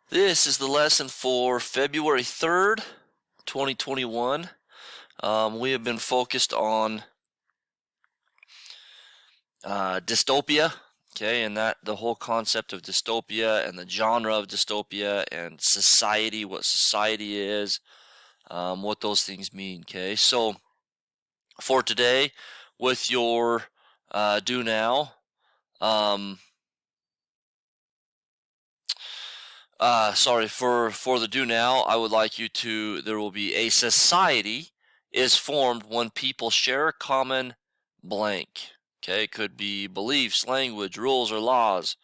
This is the lesson for February 3rd, 2021. We have been focused on dystopia, okay, and that the whole concept of dystopia and the genre of dystopia and society, what society is, what those things mean, okay. So for today, with your do now, for the do now, I would like you to, there will be a society is formed when people share a common blank. Okay, it could be beliefs, language, rules, or laws.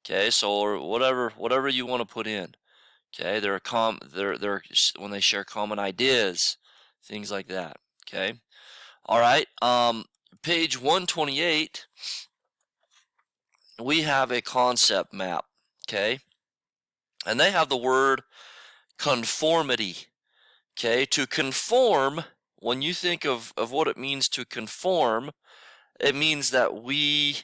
Okay, so or whatever you want to put in. Okay, they're when they share common ideas, things like that. Okay, all right. Page 128, we have a concept map. Okay, and they have the word conformity. Okay, to conform, when you think of what it means to conform, it means that we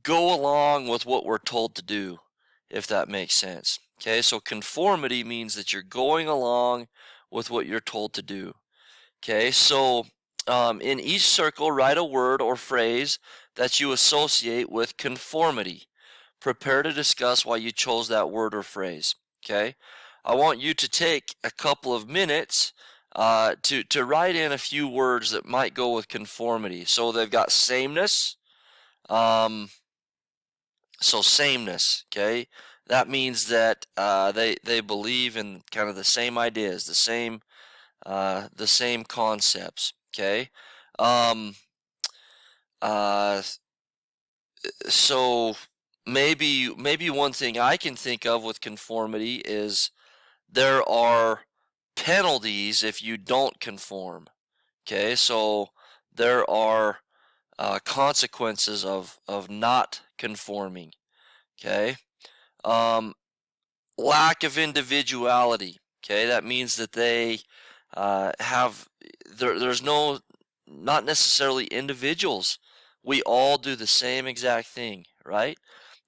go along with what we're told to do, if that makes sense. Okay, so conformity means that you're going along with what you're told to do. Okay, so in each circle, write a word or phrase that you associate with conformity. Prepare to discuss why you chose that word or phrase. Okay, I want you to take a couple of minutes to write in a few words that might go with conformity. So they've got sameness. So sameness, okay, that means that they believe in kind of the same ideas, the same concepts. Okay, um, uh, so maybe one thing I can think of with conformity is there are penalties if you don't conform. Okay, so there are consequences of not conforming. Okay, um, lack of individuality. Okay, that means that they have there's no, not necessarily individuals. We all do the same exact thing, right?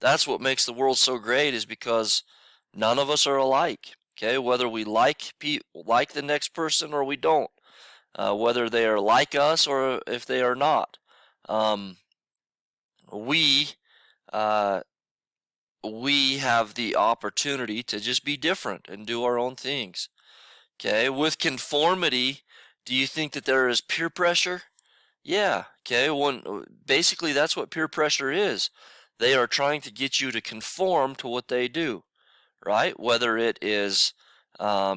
That's what makes the world so great, is because none of us are alike. Okay, whether we like the next person or we don't, whether they are like us or if they are not, um, we uh, we have the opportunity to just be different and do our own things. Okay, with conformity, do you think that there is peer pressure? Yeah, okay, basically that's what peer pressure is. They are trying to get you to conform to what they do, right? Whether it is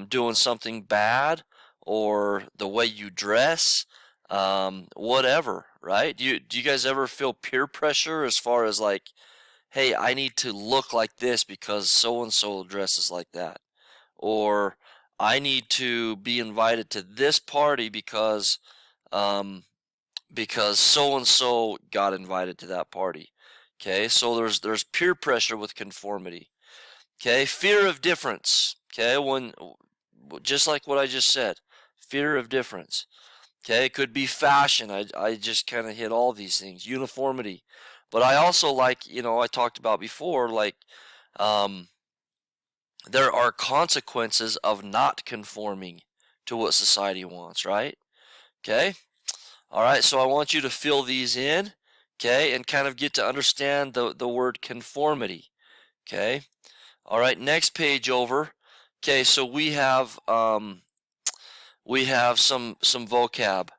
doing something bad or the way you dress, whatever, right? Do you guys ever feel peer pressure as far as like, hey, I need to look like this because so and so dresses like that, or I need to be invited to this party um, because so and so got invited to that party. Okay, so there's peer pressure with conformity. Okay, fear of difference. Okay, when just like what I just said, fear of difference. Okay, it could be fashion. I just kind of hit all these things. Uniformity. But I also like, I talked about before, like, um, there are consequences of not conforming to what society wants, right? Okay? All right, so I want you to fill these in, okay, and kind of get to understand the word conformity. Okay? All right, next page over. Okay, so we have some vocab.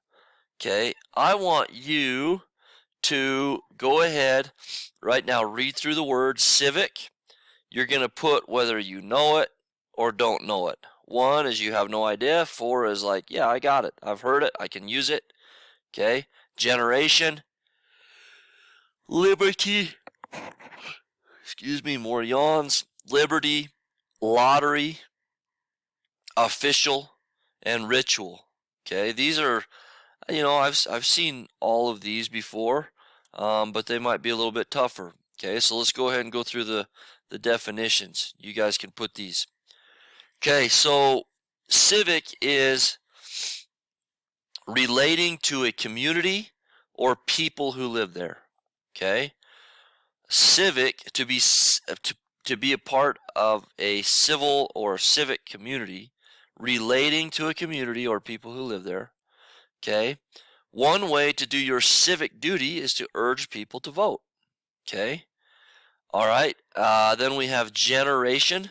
Okay? I want you to go ahead right now, read through the word civic. You're going to put whether you know it or don't know it. 1 is you have no idea. 4 is like, yeah, I got it. I've heard it. I can use it. Okay. Generation, liberty, excuse me, more yawns, liberty, lottery, official, and ritual. Okay. These are, I've seen all of these before, but they might be a little bit tougher. Okay. So let's go ahead and go through the definitions. You guys can put these. Okay, so civic is relating to a community or people who live there. Okay, civic, to to be a part of a civil or civic community relating to a community or people who live there. Okay. One way to do your civic duty is to urge people to vote. Okay. All right. Then we have generation.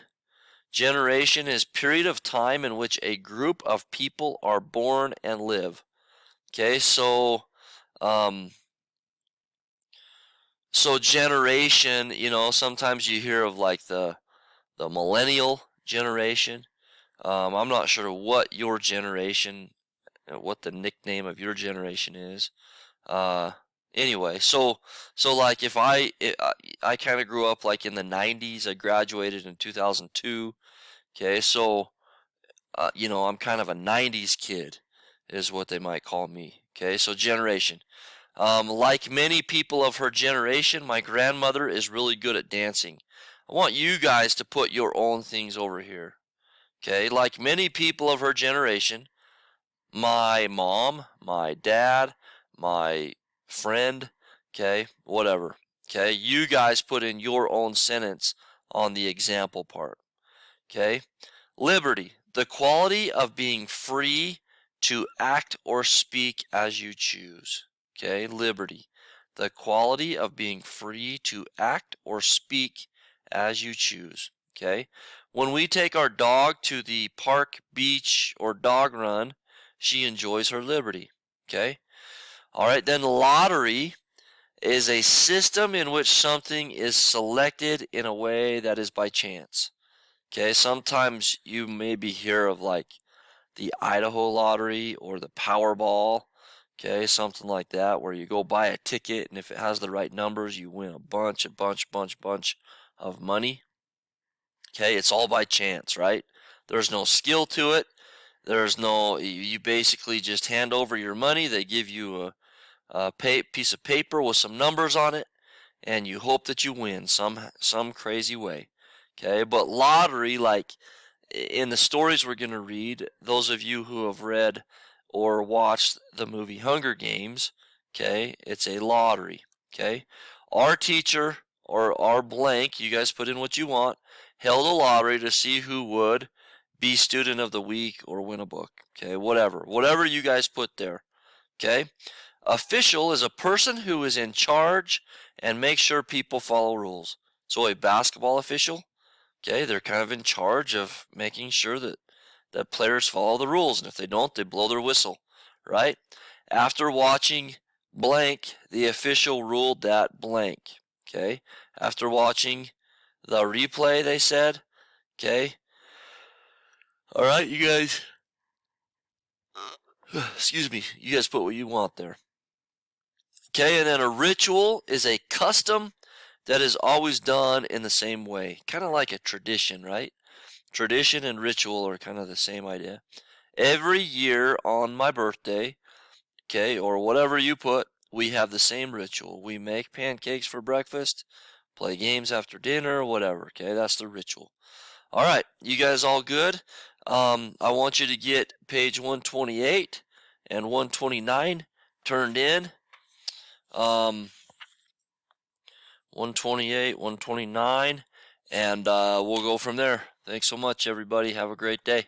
Generation is period of time in which a group of people are born and live. Okay. So generation, sometimes you hear of like the millennial generation. I'm not sure what your generation, what the nickname of your generation is. Anyway, so like if I kind of grew up like in the 90s. I graduated in 2002. Okay, so I'm kind of a 90s kid, is what they might call me. Okay, so generation. Like many people of her generation, my grandmother is really good at dancing. I want you guys to put your own things over here. Okay, like many people of her generation, my mom, my dad, my friend, okay, whatever. Okay, you guys put in your own sentence on the example part. Okay, liberty, the quality of being free to act or speak as you choose. Okay, liberty, the quality of being free to act or speak as you choose. Okay, when we take our dog to the park, beach, or dog run, she enjoys her liberty. Okay, all right, then lottery is a system in which something is selected in a way that is by chance. Okay, sometimes you maybe hear of like the Idaho lottery or the Powerball. Okay, something like that, where you go buy a ticket, and if it has the right numbers, you win a bunch of money. Okay, it's all by chance, right? There's no skill to it. There's no, you basically just hand over your money. They give you a piece of paper with some numbers on it, and you hope that you win some crazy way. Okay, but lottery, like in the stories we're going to read, those of you who have read or watched the movie Hunger Games, okay, it's a lottery. Okay, our teacher or our blank, you guys put in what you want, held a lottery to see who would be student of the week or win a book. Okay, whatever you guys put there. Okay, official is a person who is in charge and makes sure people follow rules. So a basketball official, okay, they're kind of in charge of making sure that players follow the rules, and if they don't, they blow their whistle, right? After watching blank, the official ruled that blank. Okay, after watching the replay, they said, okay, all right, you guys, excuse me, you guys put what you want there. Okay, and then a ritual is a custom that is always done in the same way, kind of like a tradition, right? Tradition and ritual are kind of the same idea. Every year on my birthday, okay, or whatever you put, we have the same ritual. We make pancakes for breakfast, play games after dinner, whatever, okay? That's the ritual. All right, you guys all good? I want you to get page 128 and 129 turned in. 128, 129, and we'll go from there. Thanks so much, everybody. Have a great day.